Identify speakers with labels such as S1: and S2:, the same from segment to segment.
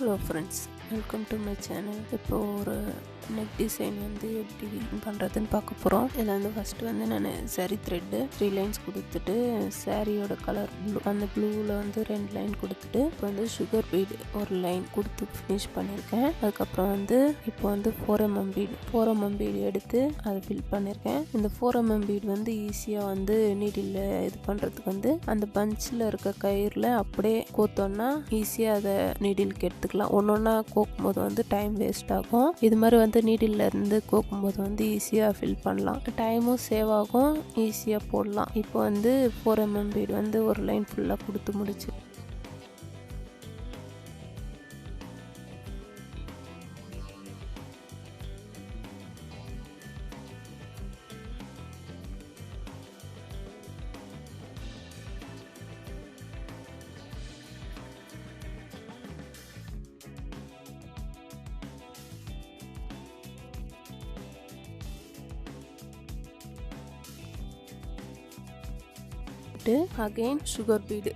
S1: Hello friends, welcome to my channel. இப்போ ஒரு neck design வந்து எப்படி பண்ணுறதுன்னு பார்க்க போகிறோம். இதில் வந்து ஃபஸ்ட்டு வந்து நான் சரி த்ரெட்டு 3 லைன்ஸ் கொடுத்துட்டு சாரியோட கலர் ப்ளூ, அந்த ப்ளூவில் வந்து 2 லைன் கொடுத்துட்டு இப்போ வந்து சுகர் பீடு ஒரு லைன் கொடுத்து ஃபினிஷ் பண்ணியிருக்கேன். அதுக்கப்புறம் வந்து இப்போ வந்து 4mm பீடு எடுத்து அதை ஃபில் பண்ணியிருக்கேன். இந்த 4mm பீடு வந்து ஈஸியாக வந்து நீடில் இது பண்ணுறதுக்கு வந்து அந்த பஞ்சில் இருக்க கயிறில் அப்படியே கோத்தோன்னா ஈஸியாக அதை நீடிலுக்கு எடுத்துக்கலாம். ஒன்றா கோக்கும்போது வந்து டைம் வேஸ்ட் ஆகும். இது மாதிரி வந்து நீடில் இருந்து கோக்கும்போது வந்து ஈஸியாக ஃபில் பண்ணலாம். டைமும் சேவ் ஆகும், ஈஸியாக போடலாம். இப்போ வந்து 4mm பீடு வந்து ஒரு லைன் ஃபுல்லாக கொடுத்து முடிச்சு அகைன் சுகர் பீடு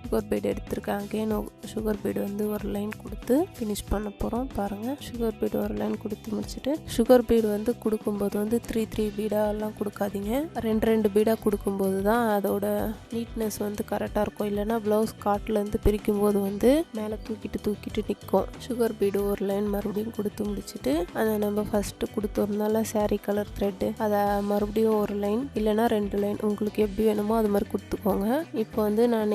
S1: எடுத்திருக்கேன். அகைன் சுகர் பீடு வந்து ஒரு லைன் கொடுத்து ஃபினிஷ் பண்ண போகிறோம். பாருங்கள், சுகர் பீடு ஒரு லைன் கொடுத்து முடிச்சுட்டு சுகர் பீடு வந்து கொடுக்கும்போது வந்து 3 பீடாலாம் கொடுக்காதீங்க. 2 பீடாக கொடுக்கும்போது தான் அதோட நீட்னஸ் வந்து கரெக்டாக இருக்கும். இல்லைன்னா ப்ளவுஸ் காட்டிலேருந்து பிரிக்கும்போது வந்து மேலே தூக்கிட்டு நிற்கும். சுகர் பீடு ஒரு லைன் மறுபடியும் கொடுத்து முடிச்சுட்டு அதை நம்ம ஃபஸ்ட்டு கொடுத்துருந்தால சாரீ கலர் த்ரெட்டு அதை மறுபடியும் ஒரு லைன் இல்லைன்னா 2 லைன் உங்களுக்கு எப்படி வேணுமோ அது மாதிரி கொடுத்துக்கோங்க. இப்போ வந்து நான்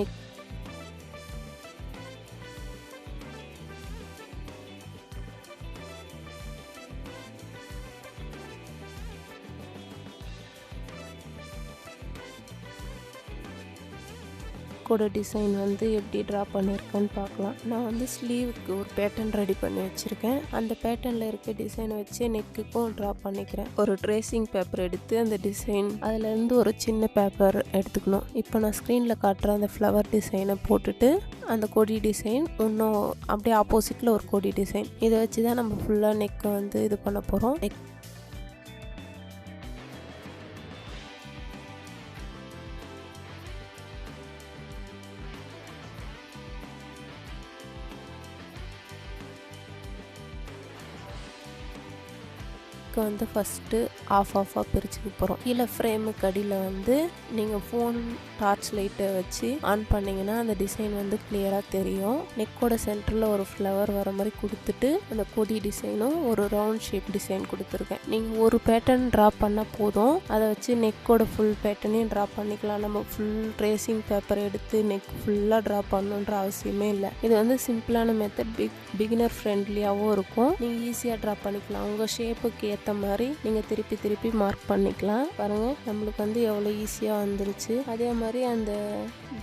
S1: கூட டிசைன் வந்து எப்படி ட்ரா பண்ணியிருக்கேன்னு பார்க்கலாம். நான் வந்து ஸ்லீவுக்கு ஒரு பேட்டர்ன் ரெடி பண்ணி வச்சுருக்கேன். அந்த பேட்டர்னில் இருக்க டிசைனை வச்சு நெக்குக்கும் ட்ரா பண்ணிக்கிறேன். ஒரு ட்ரேசிங் பேப்பர் எடுத்து அந்த டிசைன் அதிலேருந்து ஒரு சின்ன பேப்பர் எடுத்துக்கணும். இப்போ நான் ஸ்க்ரீனில் காட்டுற அந்த ஃப்ளவர் டிசைனை போட்டுட்டு அந்த கொடி டிசைன் இன்னும் அப்படியே ஆப்போசிட்டில் ஒரு கொடி டிசைன் இதை வச்சு தான் நம்ம ஃபுல்லாக நெக்கை வந்து இது பண்ண போகிறோம். வந்து ஃபஸ்ட்டு ஆஃபாக பிரிச்சுக்க போகிறோம். கீழே ஃப்ரேமுக்கு அடியில் வந்து நீங்கள் ஃபோன் டார்ச் லைட்டை வச்சு ஆன் பண்ணிங்கன்னா அந்த டிசைன் வந்து கிளியராக தெரியும். நெக்கோட சென்டரில் ஒரு ஃப்ளவர் வர மாதிரி கொடுத்துட்டு அந்த கொடி டிசைனும் ஒரு ரவுண்ட் ஷேப் டிசைன் கொடுத்துருக்கேன். நீங்கள் ஒரு பேட்டர்ன் ட்ரா பண்ணால் போதும். அதை வச்சு நெக்கோட ஃபுல் பேட்டர்னையும் ட்ரா பண்ணிக்கலாம். நம்ம ஃபுல் ட்ரேசிங் பேப்பர் எடுத்து நெக் ஃபுல்லாக ட்ரா பண்ணணுன்ற அவசியமே இல்லை. இது வந்து சிம்பிளான மெத்தட், பிகினர் ஃப்ரெண்ட்லியாகவும் இருக்கும். நீங்கள் ஈஸியாக ட்ரா பண்ணிக்கலாம். உங்கள் ஷேப்புக்கு ஏற்ற மாதிரி நீங்கள் திருப்பி மார்க் பண்ணிக்கலாம். பாருங்கள், நம்மளுக்கு வந்து எவ்வளோ ஈஸியாக வந்துருச்சு. அதே மாதிரி அந்த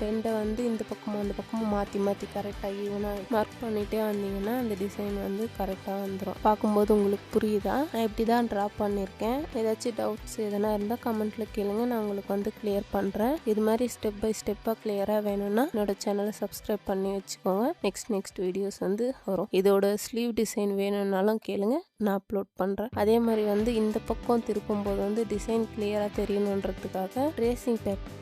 S1: பெண்டை வந்து இந்த பக்கமும் அந்த பக்கமும் மாற்றி கரெக்டாக ஈவனாக மார்க் பண்ணிகிட்டே வந்தீங்கன்னா அந்த டிசைன் வந்து கரெக்டாக வந்துடும். பார்க்கும்போது உங்களுக்கு புரியுதா? நான் இப்படி தான் ட்ரா பண்ணியிருக்கேன். ஏதாச்சும் டவுட்ஸ் எதனா இருந்தால் கமெண்ட்டில் கேளுங்க, நான் உங்களுக்கு வந்து கிளியர் பண்ணுறேன். இது மாதிரி ஸ்டெப் பை ஸ்டெப்பாக கிளியராக வேணும்னா என்னோட சேனலை சப்ஸ்கிரைப் பண்ணி வச்சுக்கோங்க. நெக்ஸ்ட் வீடியோஸ் வந்து வரும். இதோட ஸ்லீவ் டிசைன் வேணும்னாலும் கேளுங்க, நான் அப்லோட் பண்ணுறேன். அதே மாதிரி வந்து இந்த பக்கம் திருப்பும்போது வந்து டிசைன் கிளியராக தெரியணுன்றதுக்காக ட்ரேசிங் பேப்பர்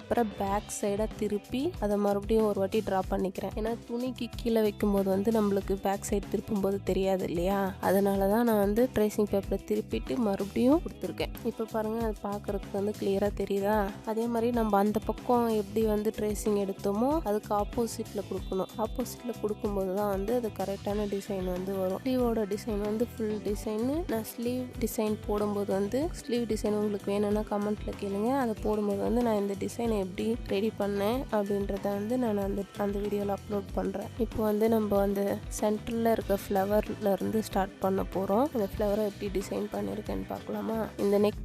S1: அப்புறம் பேக் சைடாக திருப்பி அதை மறுபடியும் ஒரு வாட்டி ட்ரா பண்ணிக்கிறேன். ஏன்னா துணிக்கு கீழே வைக்கும்போது வந்து நம்மளுக்கு பேக் சைடு திருப்பும்போது தெரியாது இல்லையா? அதனால தான் நான் வந்து ட்ரேசிங் பேப்பரை திருப்பிட்டு மறுபடியும் கொடுத்துருக்கேன். இப்போ பாருங்கள், அது பார்க்குறதுக்கு வந்து கிளியராக தெரியுதா? அதே மாதிரி நம்ம அந்த பக்கம் எப்படி வந்து ட்ரேசிங் எடுத்தோமோ அதுக்கு ஆப்போசிட்டில் கொடுக்கணும். ஆப்போசிட்டில் கொடுக்கும்போது தான் வந்து அது கரெக்டான டிசைன் வந்து வரும். ஸ்லீவோட டிசைன் வந்து ஃபுல் டிசைனு. நான் ஸ்லீவ் டிசைன் போடும்போது வந்து ஸ்லீவ் டிசைன் உங்களுக்கு வேணும்னா கமெண்ட்டில் கேளுங்க. அதை போடும்போது வந்து நான் இந்த டிசைனை எப்படி ரெடி பண்ணேன் அப்படின்றத வந்து நான் அந்த வீடியோவில் அப்லோட் பண்ணுறேன். இப்போ வந்து நம்ம அந்த சென்டரில் இருக்க ஃப்ளவரில் இருந்து ஸ்டார்ட் பண்ண போகிறோம். அந்த ஃப்ளவரை எப்படி டிசைன் பண்ணியிருக்கேன்னு பார்க்கலாமா? இந்த நெக்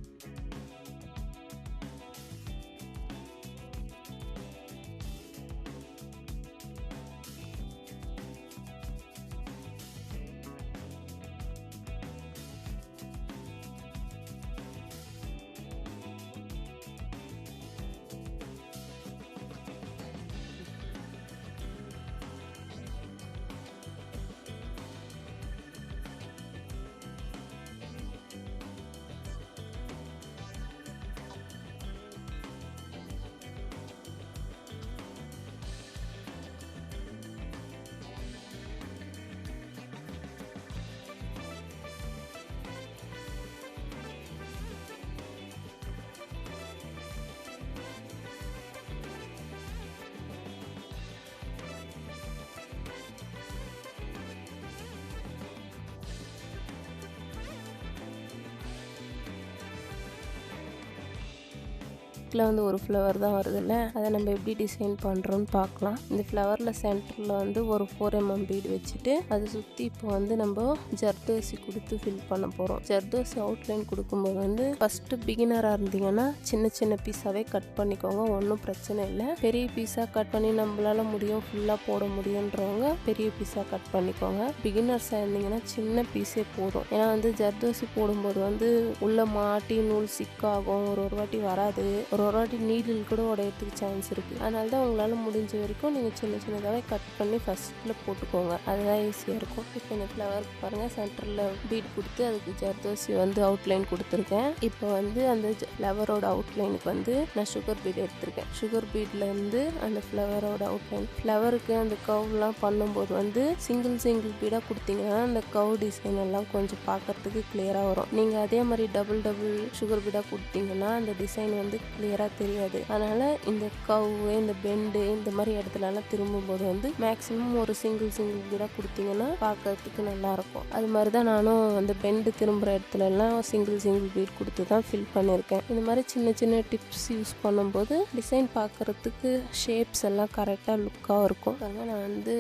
S1: நெக்கில் வந்து ஒரு ஃப்ளவர் தான் வருதுல்ல, அதை நம்ம எப்படி டிசைன் பண்ணுறோன்னு பார்க்கலாம். இந்த ஃப்ளவரில் சென்டரில் வந்து ஒரு 4mm பீடு வச்சுட்டு அதை சுற்றி இப்போ வந்து நம்ம ஜர்தோசி கொடுத்து ஃபில் பண்ண போகிறோம். ஜர்தோசி அவுட்லைன் கொடுக்கும்போது வந்து ஃபஸ்ட்டு பிகினராக இருந்தீங்கன்னா சின்ன சின்ன பீஸாகவே கட் பண்ணிக்கோங்க, ஒன்றும் பிரச்சனை இல்லை. பெரிய பீஸாக கட் பண்ணி நம்மளால முடியும் ஃபுல்லாக போட முடியுன்றவங்க பெரிய பீஸாக கட் பண்ணிக்கோங்க. பிகினர்ஸாக இருந்தீங்கன்னா சின்ன பீஸே போதும். ஏன்னா வந்து ஜர்தோசி போடும்போது வந்து உள்ள மாட்டி நூல் சிக்காகும், ஒரு வாட்டி வராது, ஒரு வாட்டி நீடில் கூட உடையறதுக்கு சான்ஸ் இருக்குது. அதனால தான் உங்களால் முடிஞ்ச வரைக்கும் நீங்கள் சின்ன சின்னதாகவே கட் பண்ணி ஃபஸ்ட்டில் போட்டுக்கோங்க, அதுதான் ஈஸியாக இருக்கும். இப்போ இந்த ஃப்ளவருக்கு பாருங்கள், சென்டரில் பீட் கொடுத்து அதுக்கு ஜர்தோசி வந்து அவுட்லைன் கொடுத்துருக்கேன். இப்போ வந்து அந்த ஃப்ளவரோட அவுட்லைனுக்கு வந்து நான் சுகர் பீட் எடுத்திருக்கேன். சுகர் பீட்லேருந்து அந்த ஃப்ளவரோட அவுட்லைன், ஃப்ளவருக்கு அந்த கவ்லாம் பண்ணும்போது வந்து சிங்கிள் பீடாக கொடுத்தீங்கன்னா அந்த கவ் டிசைன் எல்லாம் கொஞ்சம் பார்க்கறதுக்கு கிளியராக வரும். நீங்கள் அதே மாதிரி டபுள் சுகர் பீடாக கொடுத்தீங்கன்னா அந்த டிசைன் வந்து கிளியராக தெரியாது. அதனால் இந்த கவ், இந்த பெண்டு, இந்த மாதிரி இடத்துலலாம் திரும்பும்போது வந்து மேக்ஸிமம் ஒரு சிங்கிள் பீடாக கொடுத்தீங்கன்னா பார்க்கறதுக்கு நல்லாயிருக்கும். அது மாதிரி தான் நானும் அந்த பெண்டு திரும்புகிற இடத்துலலாம் சிங்கிள் பீட் கொடுத்து தான் ஃபில் பண்ணியிருக்கேன். இந்த மாதிரி சின்ன சின்ன டிப்ஸ் யூஸ் பண்ணும்போது டிசைன் பார்க்குறதுக்கு ஷேப்ஸ் எல்லாம் கரெக்டாக லுக்காக இருக்கும். அதனால் நான் வந்து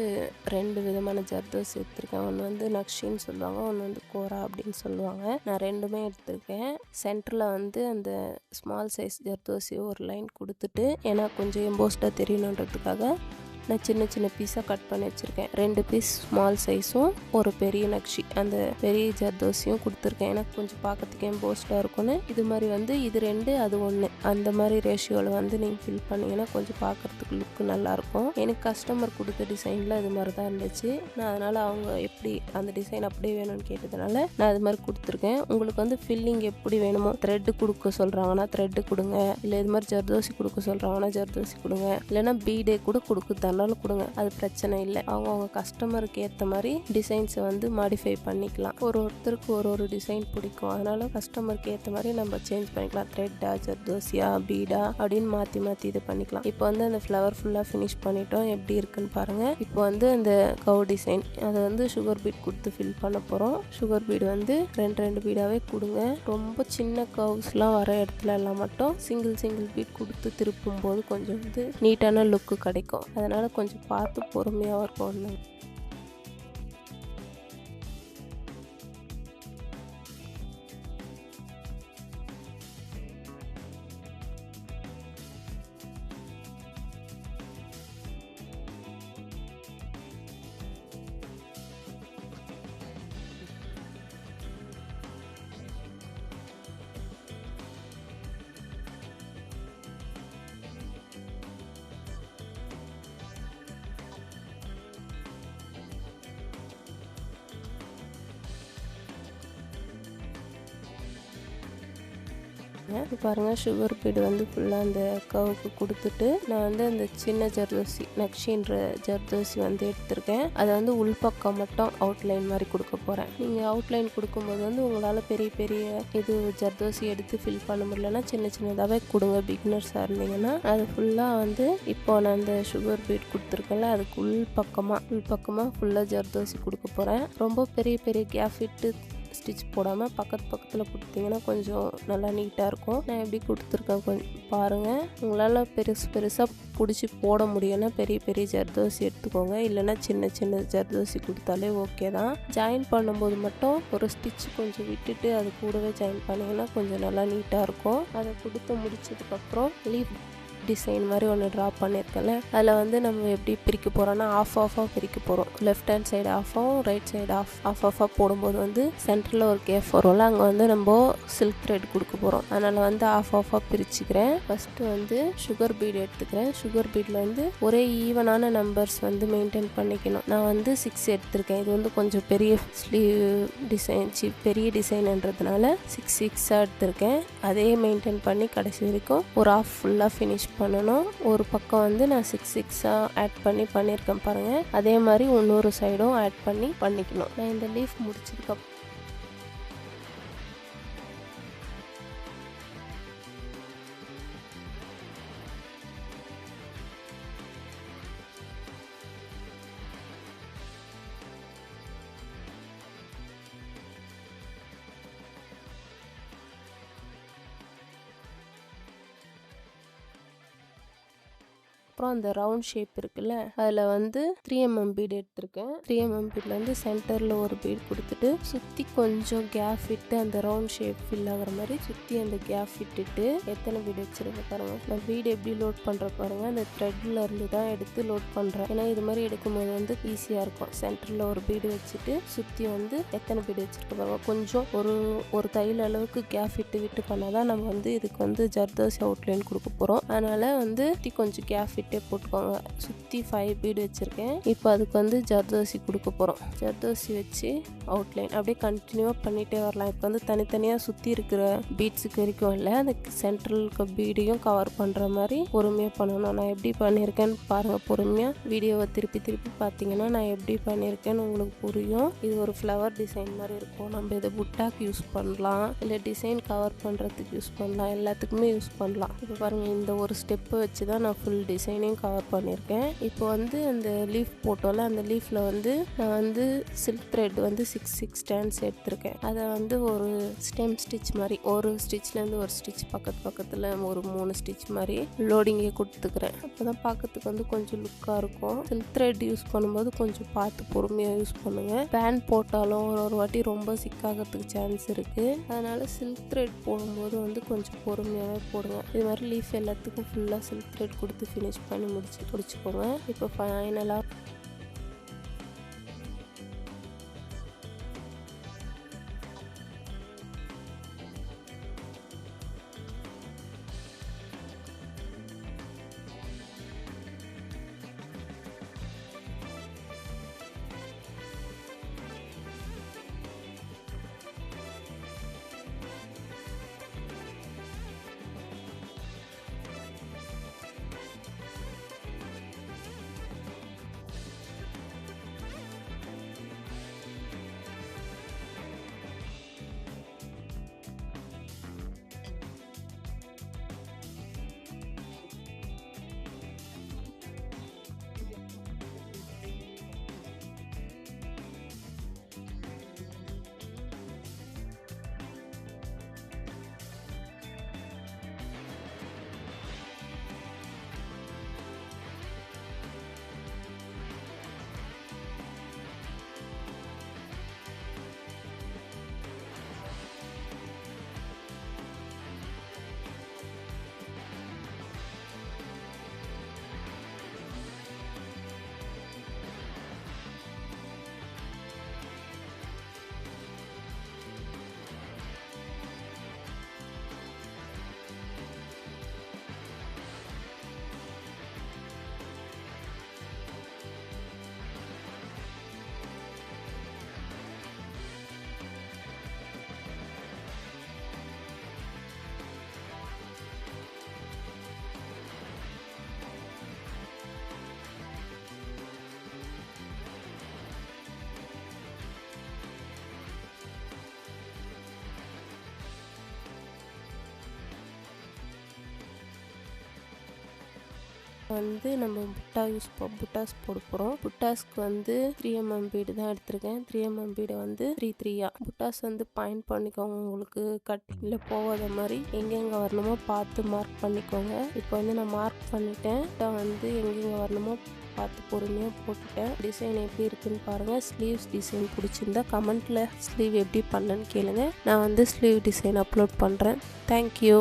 S1: 2 விதமான ஜர்தோசி எடுத்திருக்கேன். ஒன்று வந்து நக்ஷின்னு சொல்லுவாங்க, ஒன்று வந்து கோரா அப்படின்னு சொல்லுவாங்க. நான் 2மே எடுத்திருக்கேன். சென்டரில் வந்து அந்த ஸ்மால் சைஸ் ஜர்தோசியை ஒரு லைன் கொடுத்துட்டு, ஏன்னா கொஞ்சம் எம்போஸ்டாக தெரியணுன்றதுக்காக நான் சின்ன சின்ன பீஸாக கட் பண்ணி வச்சுருக்கேன். 2 பீஸ் ஸ்மால் சைஸும் ஒரு பெரிய நக்ஷி அந்த பெரிய ஜர்தோசியும் கொடுத்துருக்கேன். எனக்கு கொஞ்சம் பார்க்கறதுக்கு எம்போஸ்டாக இருக்கும்னு இது மாதிரி வந்து இது 2 அது 1 அந்த மாதிரி ரேஷியோவில் வந்து நீங்கள் ஃபில் பண்ணிங்கன்னா கொஞ்சம் பார்க்குறதுக்கு லுக்கு நல்லாயிருக்கும். எனக்கு கஸ்டமர் கொடுத்த டிசைனில் இது மாதிரி தான் இருந்துச்சு. நான் அதனால் அவங்க எப்படி அந்த டிசைன் அப்படியே வேணும்னு கேட்டதுனால நான் அது மாதிரி கொடுத்துருக்கேன். உங்களுக்கு வந்து ஃபில்லிங் எப்படி வேணுமோ, த்ரெட்டு கொடுக்க சொல்கிறாங்கன்னா த்ரெட்டு கொடுங்க, இல்லை இது மாதிரி ஜர்தோசி கொடுக்க சொல்கிறாங்கன்னா ஜர்தோசி கொடுங்க, இல்லைன்னா பீடே கூட கொடுக்குறதாலும் கொடுங்க, அது பிரச்சனை இல்லை. அவங்க கஸ்டமருக்கு ஏற்ற மாதிரி டிசைன்ஸை வந்து மாடிஃபை பண்ணிக்கலாம். ஒருத்தருக்கு ஒரு டிசைன் பிடிக்கும், அதனால கஸ்டமருக்கு ஏற்ற மாதிரி நம்ம சேஞ்ச் பண்ணிக்கலாம். த்ரெட்டா, ஜர்தோசியா, பீடா அப்படின்னு மாற்றி இது பண்ணிக்கலாம். இப்போ வந்து அந்த ஃப்ளவர் ஃபுல்லாக ஃபினிஷ் பண்ணிட்டோம். எப்படி இருக்குன்னு பாருங்கள். இப்போ வந்து அந்த கவ் டிசைன் அதை வந்து சுகர் பீட் கொடுத்து ஃபில் பண்ண போகிறோம். சுகர் பீட் வந்து 2 பீடாவே கொடுங்க. ரொம்ப சின்ன கவ்ஸ்லாம் வர இடத்துல எல்லாம் மட்டும் சிங்கிள் பீட் கொடுத்து திருப்பும் போது கொஞ்சம் வந்து நீட்டான லுக்கு கிடைக்கும். அதனால் கொஞ்சம் பார்த்து பொறுமையாக இருக்கும். பாருங்கள், சுகர் பீடு வந்து ஃபுல்லாக அந்த கவுக்கு கொடுத்துட்டு நான் வந்து அந்த சின்ன ஜர்தோசி நக்ஷின்ற ஜர்தோசி வந்து எடுத்திருக்கேன். அதை வந்து உள்பக்கம் மட்டும் அவுட்லைன் மாதிரி கொடுக்க போகிறேன். நீங்கள் அவுட்லைன் கொடுக்கும்போது வந்து உங்களால் பெரிய இது ஜர்தோசி எடுத்து ஃபில் பண்ண முடியலன்னா சின்னதாகவே கொடுங்க. பிகினர்ஸாக இருந்தீங்கன்னா அது ஃபுல்லாக வந்து இப்போ நான் அந்த சுகர் பீட் கொடுத்துருக்கேன்ல அதுக்கு உள்பக்கமாக ஃபுல்லாக ஜர்தோசி கொடுக்க போகிறேன். ரொம்ப பெரிய கேப் விட்டு ஸ்டிச் போடாமல் பக்கத்தில் கொடுத்தீங்கன்னா கொஞ்சம் நல்லா நீட்டாக இருக்கும். நான் எப்படி கொடுத்துருக்கேன் கொஞ்சம் பாருங்கள். உங்களால் பெருசாக பிடிச்சி போட முடியும்னா பெரிய ஜர்தோசி எடுத்துக்கோங்க, இல்லைன்னா சின்ன ஜர்தோசி கொடுத்தாலே ஓகே தான். ஜாயின் பண்ணும்போது மட்டும் ஒரு ஸ்டிச் கொஞ்சம் விட்டுட்டு அது கூடவே ஜாயின் பண்ணிங்கன்னா கொஞ்சம் நல்லா நீட்டாக இருக்கும். அதை கொடுத்து முடிச்சதுக்கப்புறம் லீஃப் டிசைன் மாதிரி ஒன்று ட்ரா பண்ணியிருக்கேன்ல அதில் வந்து நம்ம எப்படி பிரிக்க போகிறோன்னா ஆஃபாக பிரிக்க போகிறோம். லெஃப்ட் ஹேண்ட் சைடு ஆஃபாகவும் ரைட் சைடு ஆஃபாக போடும்போது வந்து சென்டரில் ஒரு கேஃப் வரும்ல, அங்கே வந்து நம்ம சில்க் த்ரெட் கொடுக்க போகிறோம். அதனால் வந்து ஆஃபாக பிரிச்சுக்கிறேன். ஃபஸ்ட்டு வந்து சுகர் பீட் எடுத்துக்கிறேன். சுகர் பீடில் வந்து ஒரே ஈவனான நம்பர்ஸ் வந்து மெயின்டைன் பண்ணிக்கணும். நான் வந்து 6 எடுத்திருக்கேன். இது வந்து கொஞ்சம் பெரிய ஸ்லீவ் டிசைன் பெரிய டிசைன்ன்றதுனால 6 எடுத்திருக்கேன். அதே மெயின்டைன் பண்ணி கடைசி வரைக்கும் ஒரு ஆஃப் ஃபுல்லாக ஃபினிஷ் பண்ணணும். ஒரு பக்கம் வந்து நான் 6 ஆட் பண்ணியிருக்கேன் பாருங்கள். அதே மாதிரி இன்னொரு சைடும் ஆட் பண்ணிக்கணும். நான் இந்த லீஃப் முடிச்சதுக்கப்புறம் அதுக்கப்புறம் அந்த ரவுண்ட் ஷேப் இருக்குல்ல, அதில் வந்து 3mm பீட் எடுத்திருக்கேன். 3mm பீடில் வந்து சென்டரில் ஒரு பீட் கொடுத்துட்டு சுற்றி கொஞ்சம் கேப் விட்டு அந்த ரவுண்ட் ஷேப் ஃபில் ஆகிற மாதிரி சுற்றி அந்த கேப் விட்டுட்டு எத்தனை பீட் வச்சுருக்க பாருங்கள். நான் பீடு எப்படி லோட் பண்ணுற பாருங்கள். அந்த த்ரெட்டில் இருந்து தான் எடுத்து லோட் பண்ணுறேன். ஏன்னா இது மாதிரி எடுக்கும்போது வந்து ஈஸியாக இருக்கும். சென்டரில் ஒரு பீடு வச்சுட்டு சுற்றி வந்து எத்தனை பீடு வச்சுருக்க பாருங்கள். கொஞ்சம் ஒரு தையல் அளவுக்கு கேப் விட்டு பண்ணால் தான் நம்ம வந்து இதுக்கு வந்து ஜர்தோசி அவுட்லைன் கொடுக்க போகிறோம். அதனால் வந்து கொஞ்சம் கேப் விட்டே போட்டுக்கோங்க. சுற்றி 5 பீடு வச்சுருக்கேன். இப்போ அதுக்கு வந்து ஜர்தோசி கொடுக்க போகிறோம். ஜர்தோசி வச்சு அவுட்லைன் அப்படியே கண்டினியூவாக பண்ணிகிட்டே வரலாம். இப்போ வந்து தனித்தனியாக சுற்றி இருக்கிற பீட்ஸுக்கு வரைக்கும் இல்லை, அந்த சென்ட்ரல் இருக்க பீடையும் கவர் பண்ணுற மாதிரி பொறுமையாக பண்ணணும். நான் எப்படி பண்ணியிருக்கேன்னு பாருங்கள். பொறுமையாக வீடியோவை திருப்பி பார்த்தீங்கன்னா நான் எப்படி பண்ணியிருக்கேன்னு உங்களுக்கு புரியும். இது ஒரு ஃப்ளவர் டிசைன் மாதிரி இருக்கும். நம்ம இதை புட்டாக்கு யூஸ் பண்ணலாம், இல்லை டிசைன் கவர் பண்ணுறதுக்கு யூஸ் பண்ணலாம், எல்லாத்துக்குமே யூஸ் பண்ணலாம். இப்போ பாருங்கள், இந்த ஒரு ஸ்டெப்பை வச்சு தான் நான் ஃபுல் டிசைனையும் கவர் பண்ணியிருக்கேன். இப்போ வந்து அந்த லீஃப் போட்டோல, அந்த லீஃபில் வந்து நான் வந்து சில்க் த்ரெட் வந்து 6 ஸ்டாண்ட்ஸ் எடுத்திருக்கேன். அதை வந்து ஒரு ஸ்டெம் ஸ்டிச் மாதிரி ஒரு ஸ்டிச்லேருந்து ஒரு ஸ்டிச் பக்கத்தில் ஒரு 3 ஸ்டிச் மாதிரி லோடிங்கே கொடுத்துக்கிறேன். அப்போ தான் பார்க்கறதுக்கு வந்து கொஞ்சம் லுக்காக இருக்கும். சில்க் த்ரெட் யூஸ் பண்ணும்போது கொஞ்சம் பார்த்து பொறுமையாக யூஸ் பண்ணுங்கள். பேண்ட் போட்டாலும் ஒரு வாட்டி ரொம்ப சிக்காகிறதுக்கு சான்ஸ் இருக்குது. அதனால் சில்க் த்ரெட் போடும்போது வந்து கொஞ்சம் பொறுமையாகவே போடுங்க. இது மாதிரி லீஃப் எல்லாத்துக்கும் ஃபுல்லாக சில்க் த்ரெட் கொடுத்து ஃபினிஷ் பண்ணி முடிச்சுக்கோங்க. இப்போ ஃபைனலாக வந்து நம்ம புட்டாஸ் போட போகிறோம். புட்டாஸ்க்கு வந்து 3mm பீடு தான் எடுத்திருக்கேன். 3mm பீடை வந்து 3 புட்டாஸ் வந்து பாயிண்ட் பண்ணிக்கோங்க. உங்களுக்கு கட்டிங்கில் போகாத மாதிரி எங்கெங்கே வரணுமோ பார்த்து மார்க் பண்ணிக்கோங்க. இப்போ வந்து நான் மார்க் பண்ணிட்டேன். வந்து எங்கெங்கே வரணுமோ பார்த்து பொறுமையாக போட்டுட்டேன். டிசைன் எப்படி இருக்குன்னு பாருங்கள். ஸ்லீவ்ஸ் டிசைன் பிடிச்சிருந்தா கமெண்ட்டில் ஸ்லீவ் எப்படி பண்ணலன்னு கேளுங்க. நான் வந்து ஸ்லீவ் டிசைன் அப்லோட் பண்ணுறேன். தேங்க்யூ.